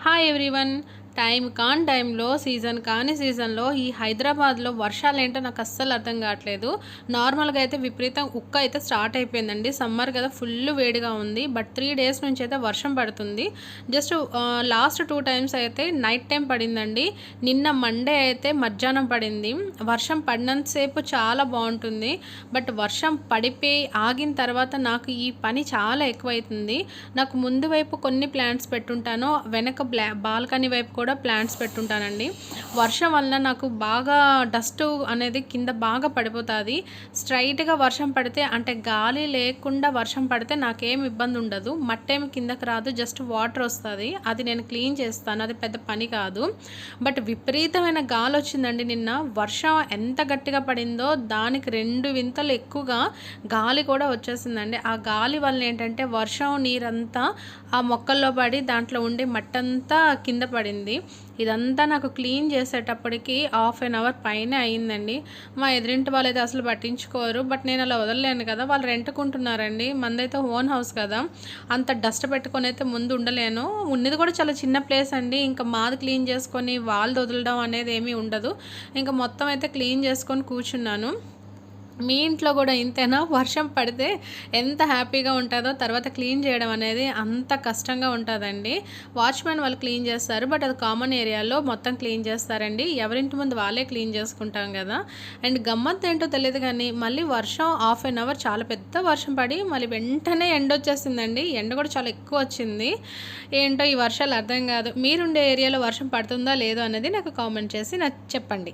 Hi everyone. Time కాని టైంలో, season కాని సీజన్లో ఈ హైదరాబాద్లో వర్షాలు ఏంటో నాకు అస్సలు అర్థం కావట్లేదు. నార్మల్గా అయితే విపరీతం ఉక్క అయితే స్టార్ట్ అయిపోయిందండి. సమ్మర్ కదా, ఫుల్ వేడిగా ఉంది. బట్ 3 డేస్ నుంచి అయితే వర్షం పడుతుంది. జస్ట్ లాస్ట్ 2 టైమ్స్ అయితే నైట్ టైం పడిందండి. నిన్న మండే అయితే మధ్యాహ్నం పడింది. వర్షం పడినంతసేపు చాలా బాగుంటుంది. బట్ వర్షం పడిపోయి ఆగిన తర్వాత నాకు ఈ పని చాలా ఎక్కువైతుంది. నాకు ముందు వైపు కొన్ని ప్లాంట్స్ పెట్టుంటాను, వెనక బాల్కనీ వైపు కూడా ప్లాంట్స్ పెట్టుంటానండి. వర్షం వల్ల నాకు బాగా డస్ట్ అనేది కింద బాగా పడిపోతుంది. స్ట్రైట్గా వర్షం పడితే, అంటే గాలి లేకుండా వర్షం పడితే నాకేం ఇబ్బంది ఉండదు. మట్టేమి కిందకి రాదు, జస్ట్ వాటర్ వస్తుంది. అది నేను క్లీన్ చేస్తాను, అది పెద్ద పని కాదు. బట్ విపరీతమైన గాలి వచ్చిందండి నిన్న. వర్షం ఎంత గట్టిగా పడిందో దానికి 2 వింతలు ఎక్కువగా గాలి కూడా వచ్చేసిందండి. ఆ గాలి వల్ల ఏంటంటే వర్షం నీరంతా ఆ మొక్కల్లో పడి దాంట్లో ఉండి మట్టంతా కింద పడింది. ఇదంతా నాకు క్లీన్ చేసేటప్పటికి 1/2 అవర్ పైనే అయిందండి. మా ఎదురింటి వాళ్ళైతే అసలు పట్టించుకోరు. బట్ నేను అలా వదలలేను కదా, వాళ్ళు రెంట్కుంటున్నారండి. మందైతే ఓన్ హౌస్ కదా, అంత డస్ట్ పెట్టుకొని అయితే ముందు ఉండలేను. ఉన్నది కూడా చాలా చిన్న ప్లేస్ అండి. ఇంకా మాది క్లీన్ చేసుకొని వాళ్ళు వదలడం అనేది ఏమీ ఉండదు. ఇంకా మొత్తం అయితే క్లీన్ చేసుకొని కూర్చున్నాను. మీ ఇంట్లో కూడా ఇంతేనా? వర్షం పడితే ఎంత హ్యాపీగా ఉంటుందో తర్వాత క్లీన్ చేయడం అనేది అంత కష్టంగా ఉంటుందండి. వాచ్మెన్ వాళ్ళు క్లీన్ చేస్తారు, బట్ అది కామన్ ఏరియాలో మొత్తం క్లీన్ చేస్తారండి. ఎవరింటి ముందు వాళ్ళే క్లీన్ చేసుకుంటాం కదా. అండ్ గమ్మత్తు ఏంటో తెలియదు కానీ మళ్ళీ వర్షం 1/2 అవర్ చాలా పెద్ద వర్షం పడి మళ్ళీ వెంటనే ఎండ వచ్చేసిందండి. ఎండ కూడా చాలా ఎక్కువ వచ్చింది. ఏంటో ఈ వర్షాలు అర్థం కాదు. మీరుండే ఏరియాలో వర్షం పడుతుందా లేదో అనేది నాకు కామెంట్ చేసి నాకు చెప్పండి.